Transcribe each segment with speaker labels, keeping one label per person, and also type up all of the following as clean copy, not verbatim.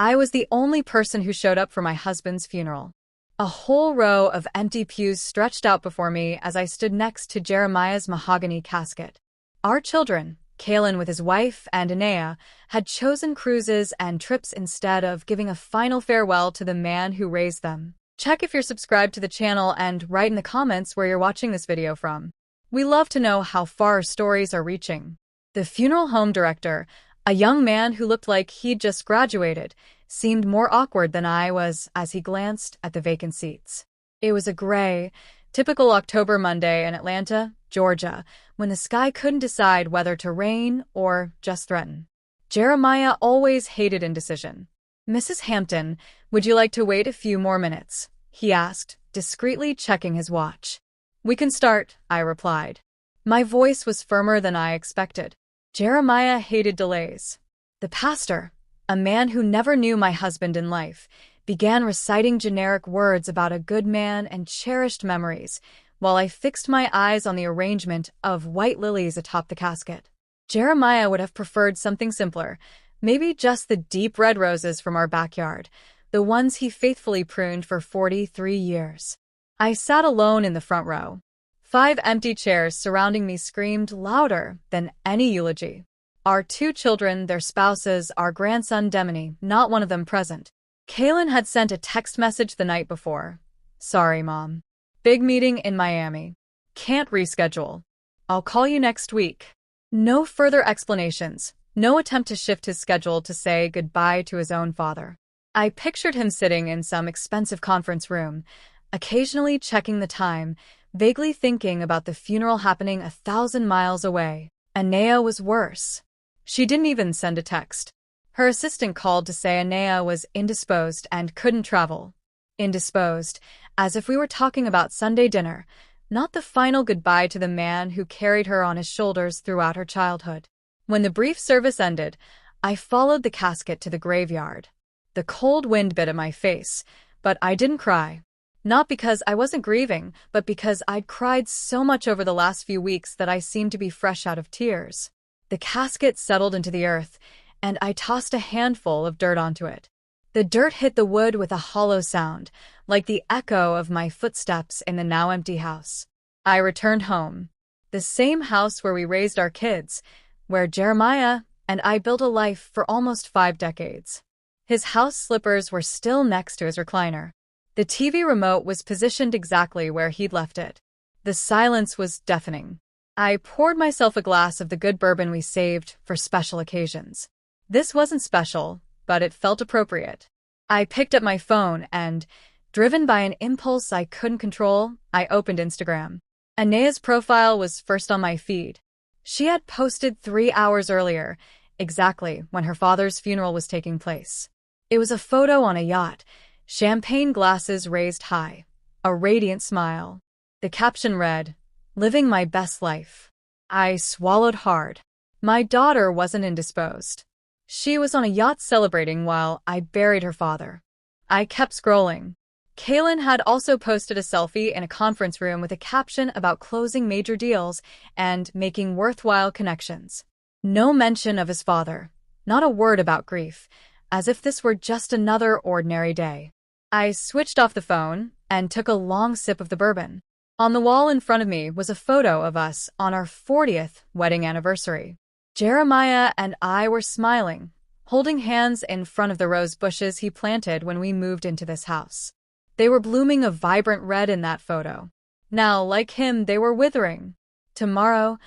Speaker 1: I was the only person who showed up for my husband's funeral. A whole row of empty pews stretched out before me as I stood next to Jeremiah's mahogany casket. Our children, Kalen with his wife and Anea, had chosen cruises and trips instead of giving a final farewell to the man who raised them. Check if you're subscribed to the channel and write in the comments where you're watching this video from. We love to know how far our stories are reaching. The funeral home director, a young man who looked like he'd just graduated, seemed more awkward than I was as he glanced at the vacant seats. It was a gray, typical October Monday in Atlanta, Georgia, when the sky couldn't decide whether to rain or just threaten. Jeremiah always hated indecision. "Mrs. Hampton, would you like to wait a few more minutes?" he asked, discreetly checking his watch. "We can start," I replied. My voice was firmer than I expected. Jeremiah hated delays. The pastor, a man who never knew my husband in life, began reciting generic words about a good man and cherished memories, while I fixed my eyes on the arrangement of white lilies atop the casket. Jeremiah would have preferred something simpler, maybe just the deep red roses from our backyard, the ones he faithfully pruned for 43 years. I sat alone in the front row. 5 empty chairs surrounding me screamed louder than any eulogy. Our 2 children, their spouses, our grandson Demony, not one of them present. Kalen had sent a text message the night before. "Sorry, Mom. Big meeting in Miami. Can't reschedule. I'll call you next week." No further explanations, no attempt to shift his schedule to say goodbye to his own father. I pictured him sitting in some expensive conference room, occasionally checking the time, vaguely thinking about the funeral happening 1,000 miles away. Anea was worse. She didn't even send a text. Her assistant called to say Anea was indisposed and couldn't travel. Indisposed, as if we were talking about Sunday dinner, not the final goodbye to the man who carried her on his shoulders throughout her childhood. When the brief service ended, I followed the casket to the graveyard. The cold wind bit at my face, but I didn't cry. Not because I wasn't grieving, but because I'd cried so much over the last few weeks that I seemed to be fresh out of tears. The casket settled into the earth, and I tossed a handful of dirt onto it. The dirt hit the wood with a hollow sound, like the echo of my footsteps in the now empty house. I returned home. The same house where we raised our kids, where Jeremiah and I built a life for almost 5 decades. His house slippers were still next to his recliner. The TV remote was positioned exactly where he'd left it. The silence was deafening. I poured myself a glass of the good bourbon we saved for special occasions. This wasn't special, but it felt appropriate. I picked up my phone and, driven by an impulse I couldn't control, I opened Instagram. Anea's profile was first on my feed. She had posted 3 hours earlier, exactly when her father's funeral was taking place. It was a photo on a yacht, champagne glasses raised high, a radiant smile. The caption read, "Living my best life." I swallowed hard. My daughter wasn't indisposed. She was on a yacht celebrating while I buried her father. I kept scrolling. Kalen had also posted a selfie in a conference room with a caption about closing major deals and making worthwhile connections. No mention of his father, not a word about grief, as if this were just another ordinary day. I switched off the phone and took a long sip of the bourbon. On the wall in front of me was a photo of us on our 40th wedding anniversary. Jeremiah and I were smiling, holding hands in front of the rose bushes he planted when we moved into this house. They were blooming a vibrant red in that photo. Now, like him, they were withering. Tomorrow,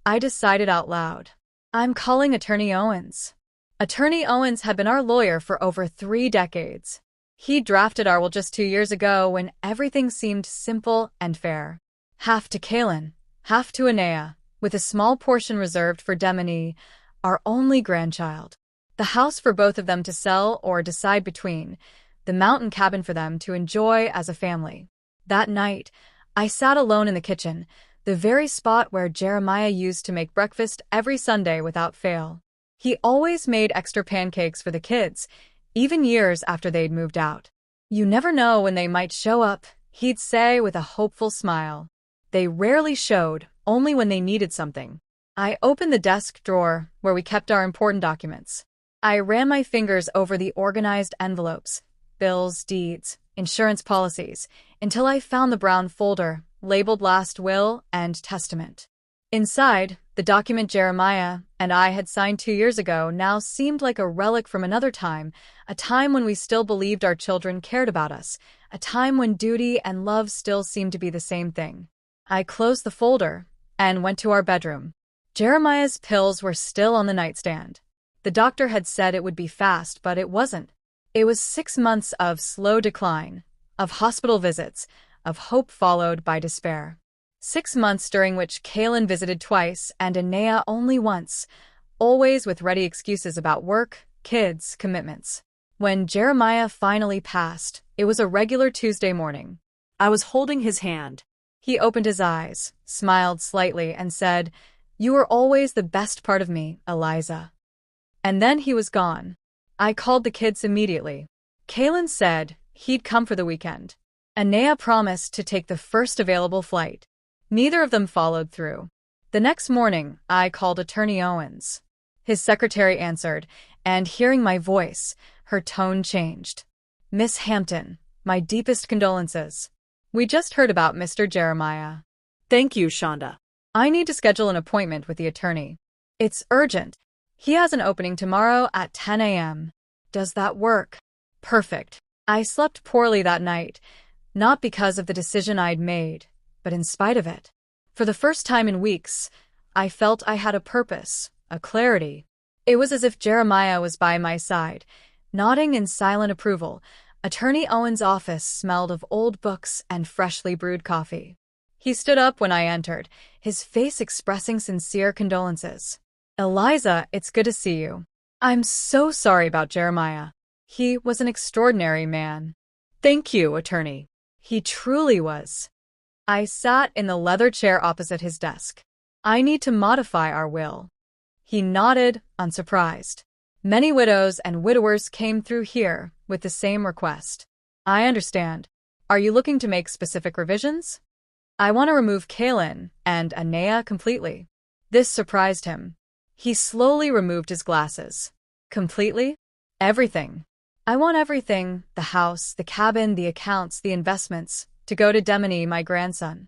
Speaker 1: I decided out loud, I'm calling Attorney Owens. Attorney Owens had been our lawyer for over 3 decades. He drafted our will just 2 years ago when everything seemed simple and fair. Half to Kalen, half to Anea, with a small portion reserved for Demony, our only grandchild. The house for both of them to sell or decide between, the mountain cabin for them to enjoy as a family. That night, I sat alone in the kitchen, the very spot where Jeremiah used to make breakfast every Sunday without fail. He always made extra pancakes for the kids, even years after they'd moved out. "You never know when they might show up," he'd say with a hopeful smile. They rarely showed, only when they needed something. I opened the desk drawer where we kept our important documents. I ran my fingers over the organized envelopes, bills, deeds, insurance policies, until I found the brown folder labeled Last Will and Testament. Inside, the document Jeremiah and I had signed 2 years ago now seemed like a relic from another time, a time when we still believed our children cared about us, a time when duty and love still seemed to be the same thing. I closed the folder and went to our bedroom. Jeremiah's pills were still on the nightstand. The doctor had said it would be fast, but it wasn't. It was 6 months of slow decline, of hospital visits, of hope followed by despair. 6 months during which Kaylin visited twice and Anea only once, always with ready excuses about work, kids, commitments. When Jeremiah finally passed, it was a regular Tuesday morning.
Speaker 2: I was holding his hand.
Speaker 1: He opened his eyes, smiled slightly, and said, "You were always the best part of me, Eliza." And then he was gone. I called the kids immediately. Kaylin said he'd come for the weekend. Anea promised to take the first available flight. Neither of them followed through. The next morning, I called Attorney Owens. His secretary answered, and hearing my voice, her tone changed. "Miss Hampton, my deepest condolences. We just heard about Mr. Jeremiah."
Speaker 2: Thank you, Shonda.
Speaker 1: "I need to schedule an appointment with the attorney. It's urgent. He has an opening tomorrow at 10 a.m. Does that work?" "Perfect." I slept poorly that night, not because of the decision I'd made, but in spite of it. For the first time in weeks, I felt I had a purpose, a clarity. It was as if Jeremiah was by my side, nodding in silent approval. Attorney Owens' office smelled of old books and freshly brewed coffee. He stood up when I entered, his face expressing sincere condolences. "Eliza, it's good to see you. I'm so sorry about Jeremiah. He was an extraordinary man."
Speaker 2: Thank you, Attorney.
Speaker 1: He truly was. I sat in the leather chair opposite his desk. "I need to modify our will." He nodded, unsurprised. "Many widows and widowers came through here with the same request." "I understand. Are you looking to make specific revisions?" "I want to remove Kaylin and Anea completely." This surprised him. He slowly removed his glasses. "Completely?" "Everything. I want everything, the house, the cabin, the accounts, the investments, to go to Demony, my grandson."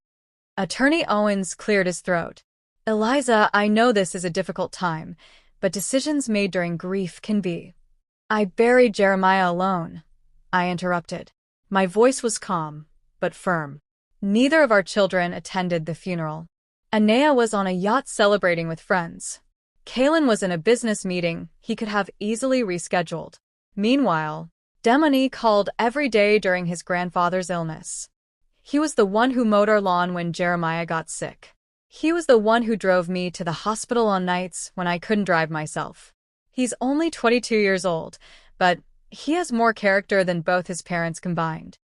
Speaker 1: Attorney Owens cleared his throat. "Eliza, I know this is a difficult time, but decisions made during grief can be." "I buried Jeremiah alone," I interrupted. My voice was calm, but firm. Neither of our children attended the funeral. Anea was on a yacht celebrating with friends. Kaylin was in a business meeting he could have easily rescheduled. Meanwhile, Demony called every day during his grandfather's illness. He was the one who mowed our lawn when Jeremiah got sick. He was the one who drove me to the hospital on nights when I couldn't drive myself. He's only 22 years old, but he has more character than both his parents combined.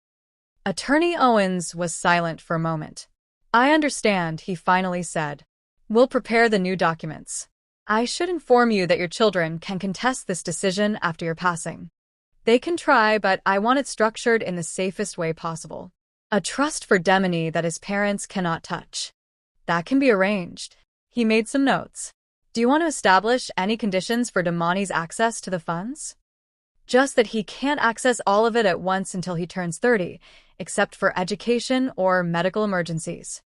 Speaker 1: Attorney Owens was silent for a moment. "I understand," he finally said. "We'll prepare the new documents. I should inform you that your children can contest this decision after your passing. They can try, but I want it structured in the safest way possible. A trust for Demony that his parents cannot touch. That can be arranged." He made some notes. "Do you want to establish any conditions for Demony's access to the funds?" "Just that he can't access all of it at once until he turns 30, except for education or medical emergencies."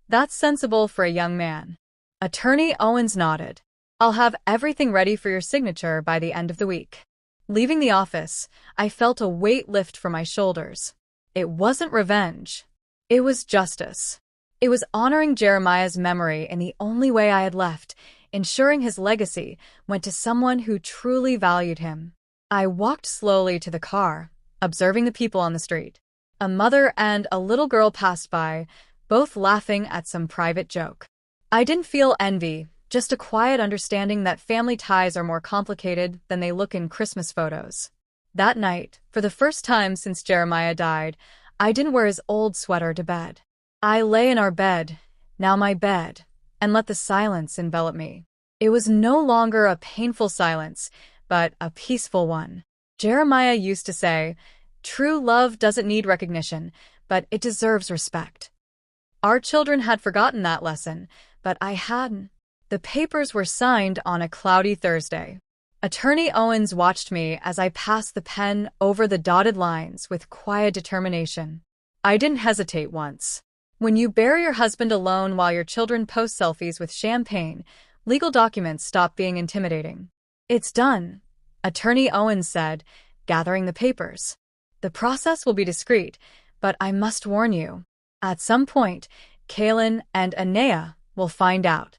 Speaker 1: "That's sensible for a young man." Attorney Owens nodded. "I'll have everything ready for your signature by the end of the week." Leaving the office, I felt a weight lift from my shoulders. It wasn't revenge. It was justice. It was honoring Jeremiah's memory in the only way I had left, ensuring his legacy went to someone who truly valued him. I walked slowly to the car, observing the people on the street. A mother and a little girl passed by, both laughing at some private joke. I didn't feel envy, just a quiet understanding that family ties are more complicated than they look in Christmas photos. That night, for the first time since Jeremiah died, I didn't wear his old sweater to bed. I lay in our bed, now my bed, and let the silence envelop me. It was no longer a painful silence, but a peaceful one. Jeremiah used to say, "True love doesn't need recognition, but it deserves respect." Our children had forgotten that lesson, but I hadn't. The papers were signed on a cloudy Thursday. Attorney Owens watched me as I passed the pen over the dotted lines with quiet determination. I didn't hesitate once. When you bury your husband alone while your children post selfies with champagne, legal documents stop being intimidating. It's done, Attorney Owens said, gathering the papers. The process will be discreet, but I must warn you. At some point, Kaylin and Anea will find out.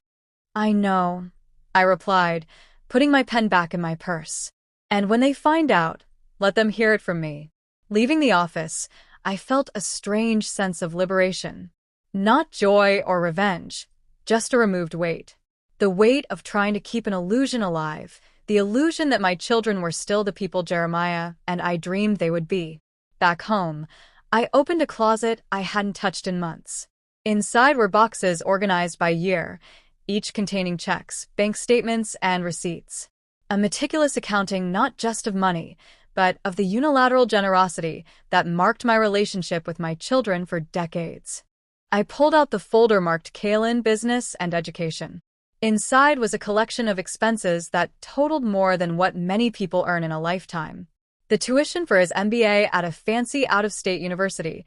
Speaker 1: I know, I replied, putting my pen back in my purse. And when they find out, let them hear it from me. Leaving the office, I felt a strange sense of liberation. Not joy or revenge, just a removed weight. The weight of trying to keep an illusion alive, the illusion that my children were still the people Jeremiah and I dreamed they would be. Back home, I opened a closet I hadn't touched in months. Inside were boxes organized by year, each containing checks, bank statements, and receipts. A meticulous accounting not just of money, but of the unilateral generosity that marked my relationship with my children for decades. I pulled out the folder marked Kaylin, Business, and Education. Inside was a collection of expenses that totaled more than what many people earn in a lifetime. The tuition for his MBA at a fancy out-of-state university,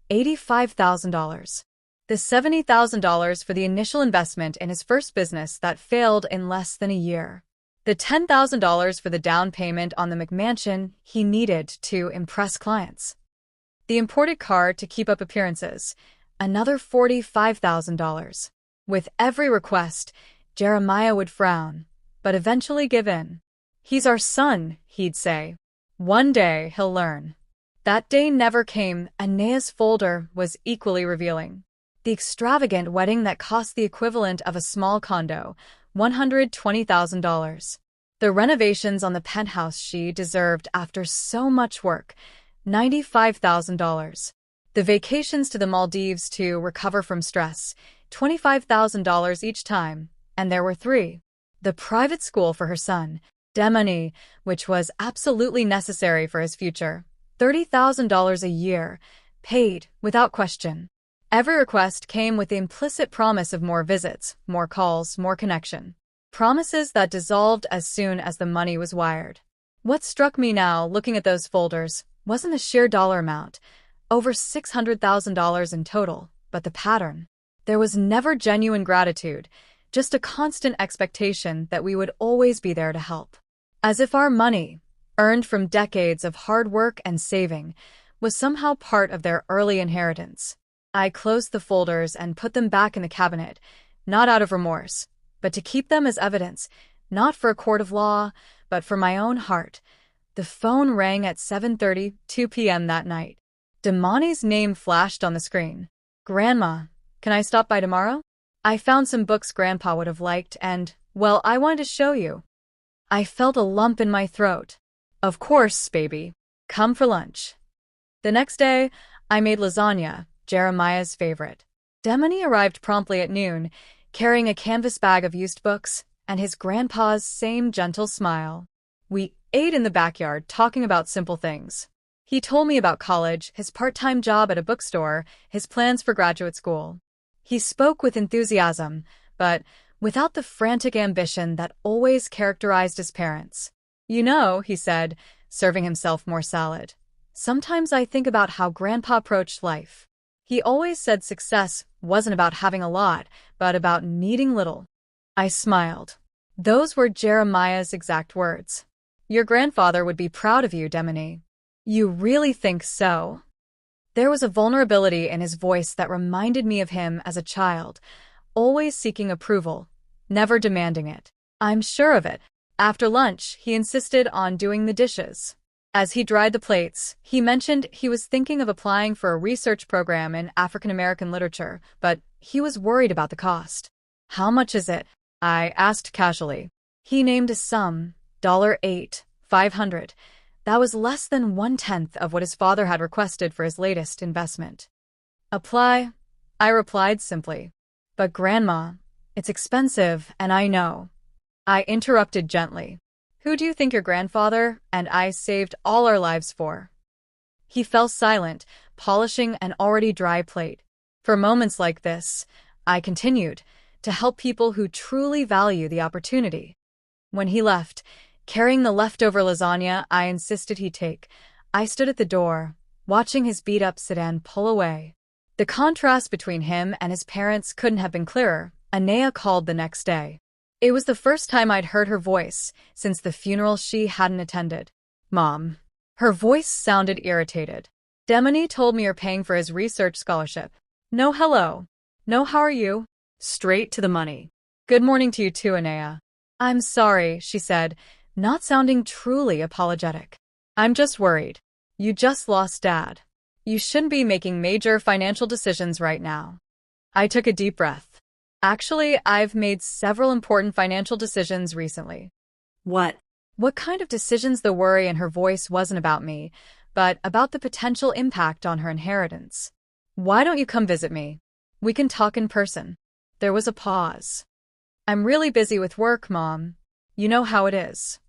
Speaker 1: $85,000. The $70,000 for the initial investment in his first business that failed in less than a year. The $10,000 for the down payment on the McMansion he needed to impress clients. The imported car to keep up appearances, another $45,000. With every request, Jeremiah would frown, but eventually give in. He's our son, he'd say. One day he'll learn. That day never came. Anea's folder was equally revealing. The extravagant wedding that cost the equivalent of a small condo, $120,000. The renovations on the penthouse she deserved after so much work, $95,000. The vacations to the Maldives to recover from stress, $25,000 each time, and there were 3. The private school for her son, Demony, which was absolutely necessary for his future, $30,000 a year, paid without question. Every request came with the implicit promise of more visits, more calls, more connection. Promises that dissolved as soon as the money was wired. What struck me now, looking at those folders, wasn't the sheer dollar amount, over $600,000 in total, but the pattern. There was never genuine gratitude, just a constant expectation that we would always be there to help. As if our money, earned from decades of hard work and saving, was somehow part of their early inheritance. I closed the folders and put them back in the cabinet, not out of remorse, but to keep them as evidence, not for a court of law, but for my own heart. The phone rang at 7:32 p.m. that night. Demony's name flashed on the screen. Grandma, can I stop by tomorrow? I found some books Grandpa would have liked and, well, I wanted to show you. I felt a lump in my throat. Of course, baby. Come for lunch. The next day, I made lasagna, Jeremiah's favorite. Demony arrived promptly at noon, carrying a canvas bag of used books and his grandpa's same gentle smile. We ate in the backyard, talking about simple things. He told me about college, his part-time job at a bookstore, his plans for graduate school. He spoke with enthusiasm, but without the frantic ambition that always characterized his parents. You know, he said, serving himself more salad. Sometimes I think about how Grandpa approached life. He always said success wasn't about having a lot, but about needing little. I smiled. Those were Jeremiah's exact words. Your grandfather would be proud of you, Demony. You really think so? There was a vulnerability in his voice that reminded me of him as a child, always seeking approval, never demanding it. I'm sure of it. After lunch, he insisted on doing the dishes. As he dried the plates, he mentioned he was thinking of applying for a research program in African American literature, but he was worried about the cost. How much is it? I asked casually. He named a sum, $8,500. That was less than 1/10 of what his father had requested for his latest investment. Apply, I replied simply. But Grandma, it's expensive, and I know. I interrupted gently. Who do you think your grandfather and I saved all our lives for? He fell silent, polishing an already dry plate. For moments like this, I continued, to help people who truly value the opportunity. When he left, Carrying the leftover lasagna I insisted he take, I stood at the door, watching his beat-up sedan pull away. The contrast between him and his parents couldn't have been clearer. Anea called the next day. It was the first time I'd heard her voice since the funeral she hadn't attended. Mom. Her voice sounded irritated. Demone told me you're paying for his research scholarship. No hello. No how are you?
Speaker 2: Straight to the money.
Speaker 1: Good morning to you too, Anea. I'm sorry, she said, not sounding truly apologetic. I'm just worried. You just lost Dad. You shouldn't be making major financial decisions right now. I took a deep breath. Actually, I've made several important financial decisions recently.
Speaker 2: What?
Speaker 1: What kind of decisions? The worry in her voice wasn't about me, but about the potential impact on her inheritance. Why don't you come visit me? We can talk in person. There was a pause. I'm really busy with work, Mom. You know how it is.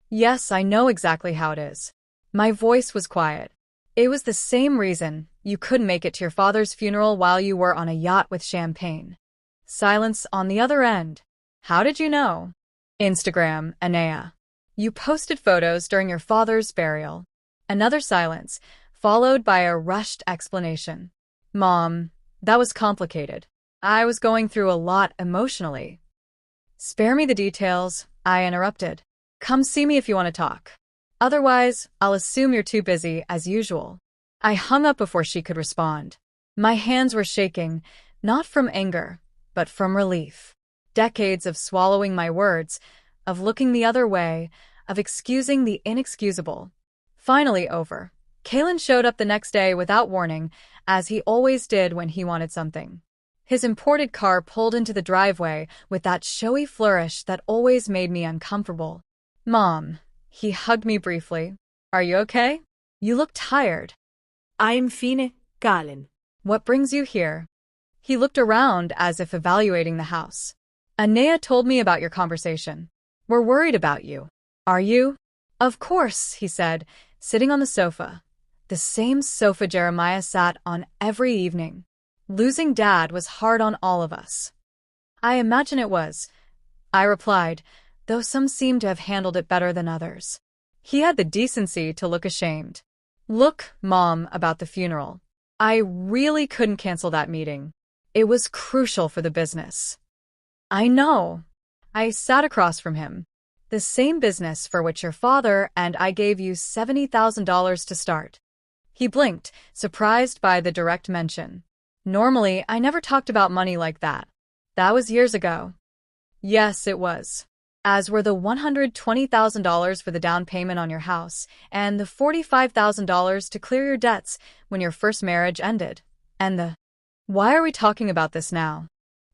Speaker 1: Yes, I know exactly how it is. My voice was quiet. It was the same reason you couldn't make it to your father's funeral while you were on a yacht with champagne. Silence on the other end. How did you know? Instagram, Anea. You posted photos during your father's burial. Another silence, followed by a rushed explanation. Mom, that was complicated. I was going through a lot emotionally. Spare me the details, I interrupted. Come see me if you want to talk. Otherwise, I'll assume you're too busy as usual. I hung up before she could respond. My hands were shaking, not from anger, but from relief. Decades of swallowing my words, of looking the other way, of excusing the inexcusable. Finally over. Kalen showed up the next day without warning, as he always did when he wanted something. His imported car pulled into the driveway with that showy flourish that always made me uncomfortable. Mom. He hugged me briefly. Are you okay? You look tired.
Speaker 2: I'm fine, Kalen.
Speaker 1: What brings you here? He looked around as if evaluating the house. Anea told me about your conversation. We're worried about you. Are you? Of course, he said, sitting on the sofa. The same sofa Jeremiah sat on every evening. Losing Dad was hard on all of us. I imagine it was, I replied, though some seemed to have handled it better than others. He had the decency to look ashamed. Look, Mom, about the funeral. I really couldn't cancel that meeting. It was crucial for the business. I know. I sat across from him. The same business for which your father and I gave you $70,000 to start. He blinked, surprised by the direct mention. Normally, I never talked about money like that. That was years ago. Yes, it was. As were the $120,000 for the down payment on your house and the $45,000 to clear your debts when your first marriage ended. And the, why are we talking about this now?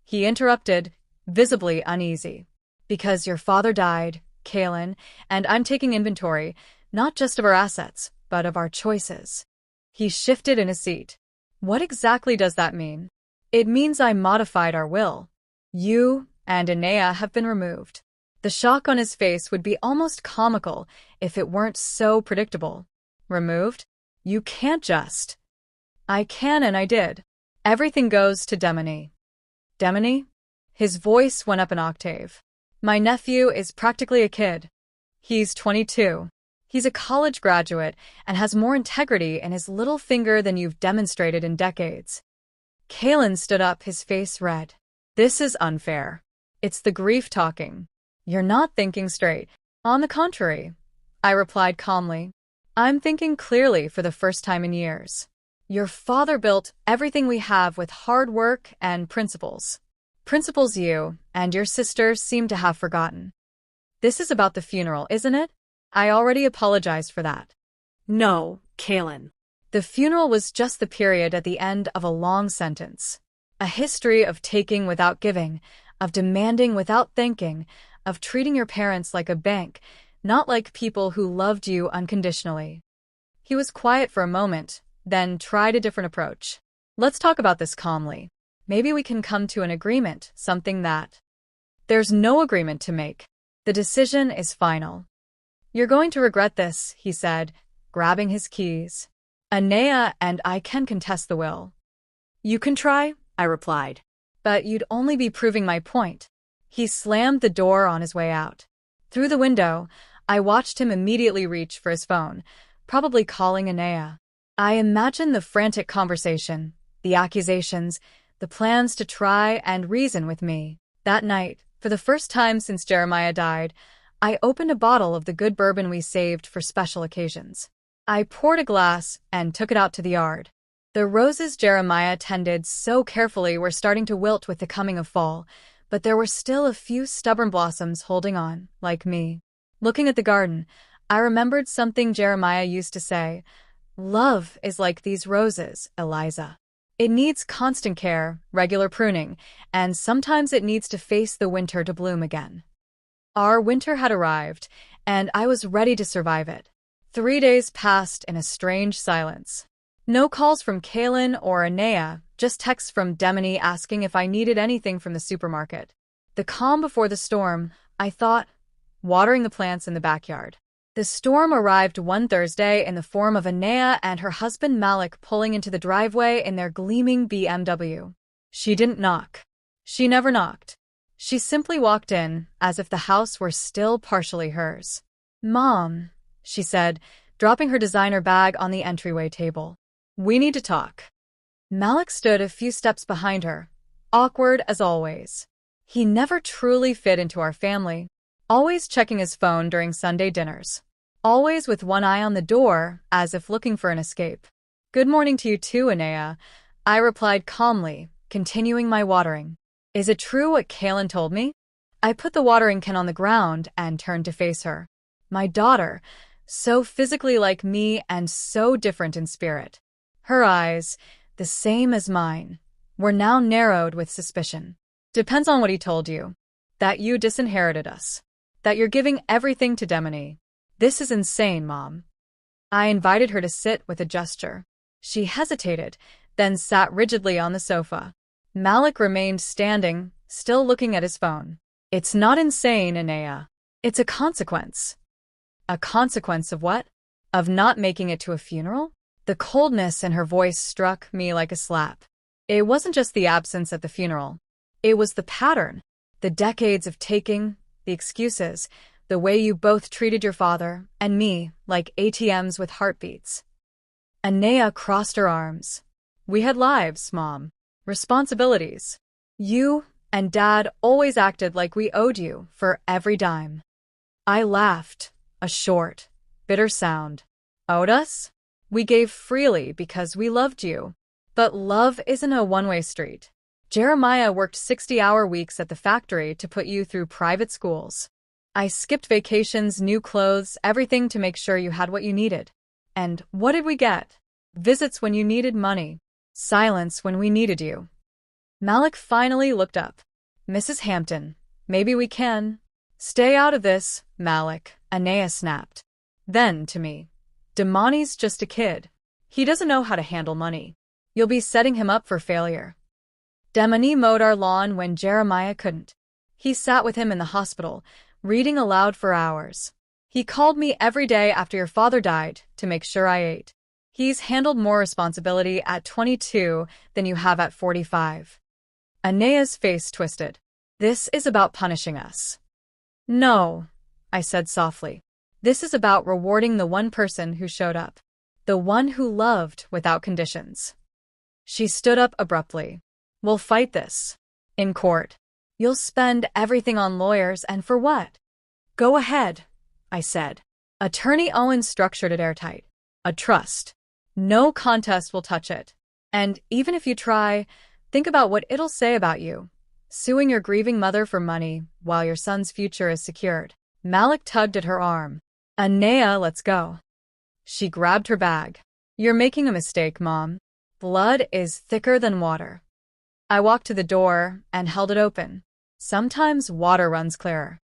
Speaker 1: He interrupted, visibly uneasy. Because your father died, Kalen, and I'm taking inventory, not just of our assets, but of our choices. He shifted in his seat. What exactly does that mean? It means I modified our will. You and Anea have been removed. The shock on his face would be almost comical if it weren't so predictable. Removed? You can't just. I can and I did. Everything goes to Demone. Demone? His voice went up an octave. My nephew is practically a kid. He's 22. He's a college graduate and has more integrity in his little finger than you've demonstrated in decades. Kalen stood up, his face red. This is unfair. It's the grief talking. You're not thinking straight. On the contrary, I replied calmly. I'm thinking clearly for the first time in years. Your father built everything we have with hard work and principles. Principles you and your sister seem to have forgotten. This is about the funeral, isn't it? I already apologized for that.
Speaker 2: No, Kalen.
Speaker 1: The funeral was just the period at the end of a long sentence. A history of taking without giving, of demanding without thinking, of treating your parents like a bank, not like people who loved you unconditionally. He was quiet for a moment, then tried a different approach. Let's talk about this calmly. Maybe we can come to an agreement, something that... There's no agreement to make. The decision is final. You're going to regret this, he said, grabbing his keys. Anea and I can contest the will.
Speaker 2: You can try, I replied.
Speaker 1: But you'd only be proving my point. He slammed the door on his way out. Through the window, I watched him immediately reach for his phone, probably calling Anea. I imagined the frantic conversation, the accusations, the plans to try and reason with me. That night, for the first time since Jeremiah died, I opened a bottle of the good bourbon we saved for special occasions. I poured a glass and took it out to the yard. The roses Jeremiah tended so carefully were starting to wilt with the coming of fall, but there were still a few stubborn blossoms holding on, like me. Looking at the garden, I remembered something Jeremiah used to say: "Love is like these roses, Eliza. It needs constant care, regular pruning, and sometimes it needs to face the winter to bloom again." Our winter had arrived, and I was ready to survive it. 3 days passed in a strange silence. No calls from Kaylin or Anea, just texts from Demony asking if I needed anything from the supermarket. The calm before the storm, I thought, watering the plants in the backyard. The storm arrived one Thursday in the form of Anea and her husband Malik pulling into the driveway in their gleaming BMW. She didn't knock. She never knocked. She simply walked in, as if the house were still partially hers. "Mom," she said, dropping her designer bag on the entryway table. "We need to talk." Malik stood a few steps behind her, awkward as always. He never truly fit into our family, always checking his phone during Sunday dinners, always with one eye on the door, as if looking for an escape. "Good morning to you too, Anea," I replied calmly, continuing my watering. "Is it true what Kaylin told me?" I put the watering can on the ground and turned to face her. My daughter, so physically like me and so different in spirit. Her eyes, the same as mine, were now narrowed with suspicion. "Depends on what he told you. That you disinherited us. That you're giving everything to Demony. This is insane, Mom." I invited her to sit with a gesture. She hesitated, then sat rigidly on the sofa. Malik remained standing, still looking at his phone. "It's not insane, Anea. It's a consequence." "A consequence of what? Of not making it to a funeral?" The coldness in her voice struck me like a slap. It wasn't just the absence at the funeral. It was the pattern, the decades of taking, the excuses, the way you both treated your father and me like ATMs with heartbeats. Anea crossed her arms. "We had lives, Mom. Responsibilities. You and Dad always acted like we owed you for every dime." I laughed, a short, bitter sound. "Owed us? We gave freely because we loved you. But love isn't a one-way street. Jeremiah worked 60-hour weeks at the factory to put you through private schools. I skipped vacations, new clothes, everything to make sure you had what you needed. And what did we get? Visits when you needed money. Silence when we needed you." Malik finally looked up. "Mrs. Hampton, maybe we can—" "Stay out of this, Malik," Anea snapped. Then, to me, "Demony's just a kid. He doesn't know how to handle money. You'll be setting him up for failure." Demony mowed our lawn when Jeremiah couldn't. He sat with him in the hospital, reading aloud for hours. He called me every day after your father died to make sure I ate. He's handled more responsibility at 22 than you have at 45. Anea's face twisted. "This is about punishing us." "No," I said softly. "This is about rewarding the one person who showed up. The one who loved without conditions." She stood up abruptly. "We'll fight this. In court. You'll spend everything on lawyers, and for what?" "Go ahead," I said. "Attorney Owen structured it airtight. A trust. No contest will touch it. And even if you try, think about what it'll say about you. Suing your grieving mother for money while your son's future is secured." Malik tugged at her arm. "Anea, let's go." She grabbed her bag. "You're making a mistake, Mom. Blood is thicker than water." I walked to the door and held it open. Sometimes water runs clearer.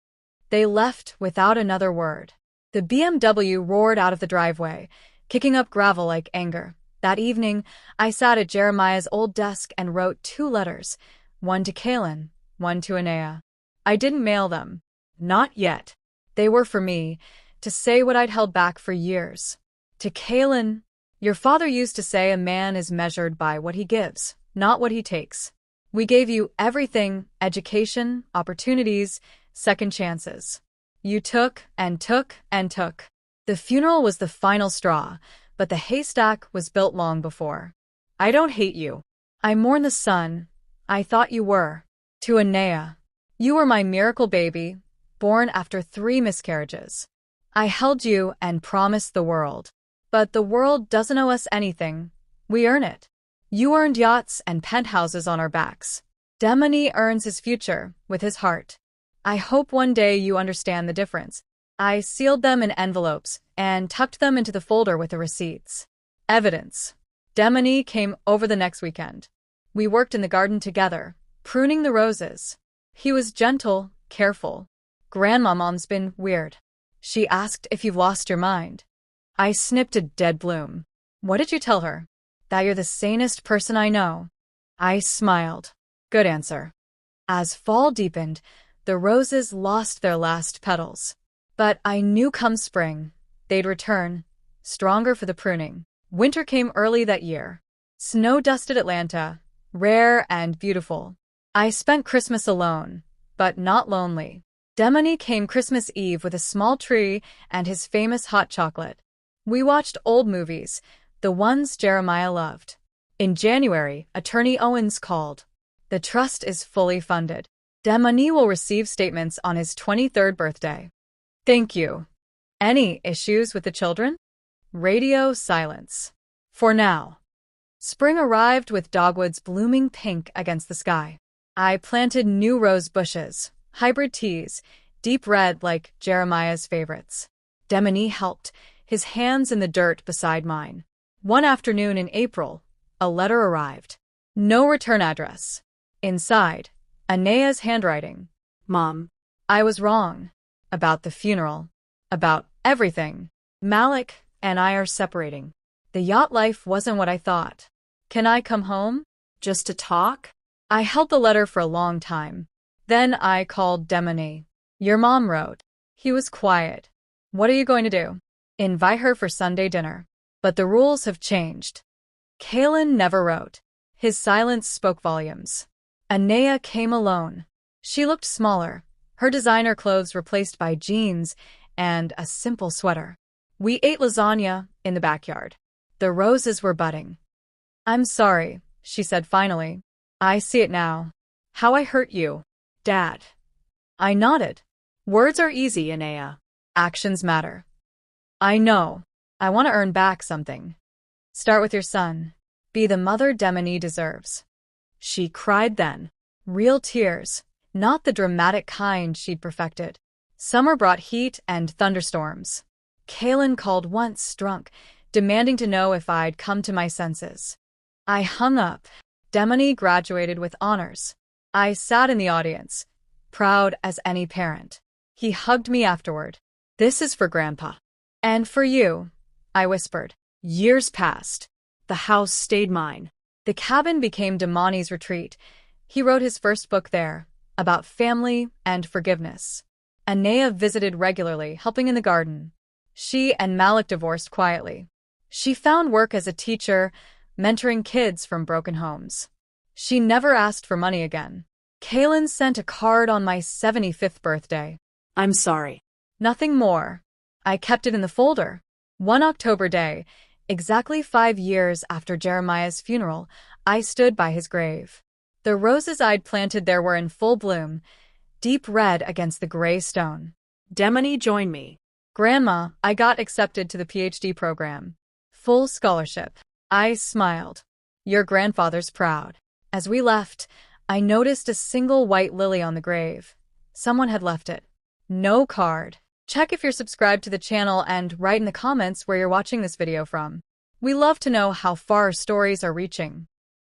Speaker 1: They left without another word. The BMW roared out of the driveway, kicking up gravel like anger. That evening, I sat at Jeremiah's old desk and wrote 2 letters, one to Kaylin, one to Anea. I didn't mail them. Not yet. They were for me, to say what I'd held back for years. To Kaylin, "Your father used to say a man is measured by what he gives, not what he takes. We gave you everything: education, opportunities, second chances. You took and took and took. The funeral was the final straw, but the haystack was built long before. I don't hate you. I mourn the son I thought you were. To Anea. You were my miracle baby, born after 3 miscarriages. I held you and promised the world. But the world doesn't owe us anything. We earn it. You earned yachts and penthouses on our backs. Demone earns his future with his heart. I hope one day you understand the difference. I sealed them in envelopes and tucked them into the folder with the receipts. Evidence. Demone came over the next weekend. We worked in the garden together, pruning the roses. He was gentle, careful. Grandmom's been weird. She asked if you've lost your mind. I snipped a dead bloom. What did you tell her? That you're the sanest person I know. I smiled. Good answer. As fall deepened, the roses lost their last petals. But I knew come spring, they'd return, stronger for the pruning. Winter came early that year. Snow-dusted Atlanta, rare and beautiful. I spent Christmas alone, but not lonely. Demone came Christmas Eve with a small tree and his famous hot chocolate. We watched old movies, the ones Jeremiah loved. In January, Attorney Owens called. The trust is fully funded. Demone will receive statements on his 23rd birthday. Thank you. Any issues with the children? Radio silence. For now. Spring arrived with dogwoods blooming pink against the sky. I planted new rose bushes, hybrid teas, deep red like Jeremiah's favorites. Demone helped, his hands in the dirt beside mine. One afternoon in April, a letter arrived. No return address. Inside, Anea's handwriting.
Speaker 2: Mom.
Speaker 1: I was wrong. About the funeral. About everything. Malik and I are separating. The yacht life wasn't what I thought. Can I come home?
Speaker 2: Just to talk?
Speaker 1: I held the letter for a long time. Then I called Demone. Your mom wrote. He was quiet. What are you going to do? Invite her for Sunday dinner. But the rules have changed. Kalen never wrote. His silence spoke volumes. Anea came alone. She looked smaller, her designer clothes replaced by jeans and a simple sweater. We ate lasagna in the backyard. The roses were budding. I'm sorry, she said finally. I see it now. How I hurt you. Dad. I nodded. Words are easy, Anea. Actions matter. I know. I want to earn back something. Start with your son. Be the mother Demone deserves. She cried then. Real tears, not the dramatic kind she'd perfected. Summer brought heat and thunderstorms. Kalen called once, drunk, demanding to know if I'd come to my senses. I hung up. Demone graduated with honors. I sat in the audience, proud as any parent. He hugged me afterward. This is for Grandpa. And for you, I whispered. Years passed.
Speaker 2: The house stayed mine.
Speaker 1: The cabin became Demone's retreat. He wrote his first book there, about family and forgiveness. Anea visited regularly, helping in the garden. She and Malik divorced quietly. She found work as a teacher, mentoring kids from broken homes. She never asked for money again. Kalen sent a card on my 75th birthday.
Speaker 2: I'm sorry.
Speaker 1: Nothing more. I kept it in the folder. One October day, exactly 5 years after Jeremiah's funeral, I stood by his grave. The roses I'd planted there were in full bloom, deep red against the gray stone.
Speaker 2: Demone joined me.
Speaker 1: Grandma, I got accepted to the PhD program. Full scholarship. I smiled. Your grandfather's proud. As we left, I noticed a single white lily on the grave. Someone had left it. No card. Check if you're subscribed to the channel and write in the comments where you're watching this video from. We love to know how far our stories are reaching.